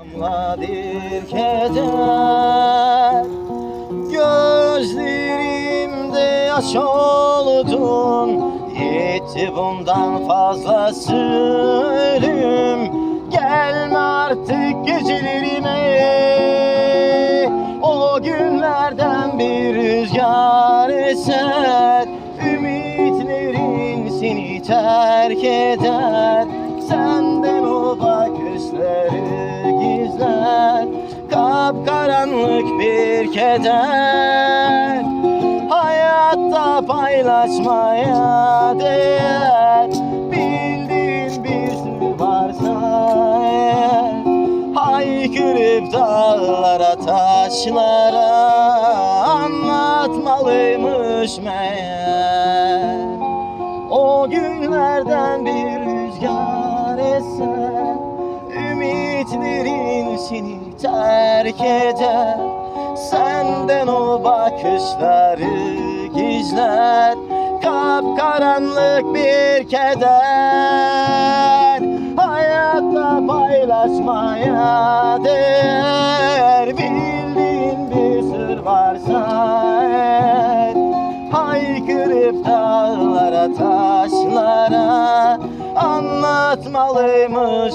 Bir keder gözlerimde yaş oldun, yetti bundan fazlası ölüm. Gelme artık gecelerime, o günlerden bir rüzgar eser. Ümitlerin seni terk eder, senden o bakışları gizler. Kapkaranlık bir keder, hayatta paylaşmaya değer. Bildiğin bir sır varsa eğer, haykırıp dağlara taşlara anlatmalıymış meğer. O günlerden bir rüzgar eser, ümitlerin seni terk eder. Senden o bakışları gizler, kapkaranlık bir keder. Hayatta paylaşmaya değer, bildiğin bir sır varsa eğer, haykırıp dağlara taşlara anlatmalıymış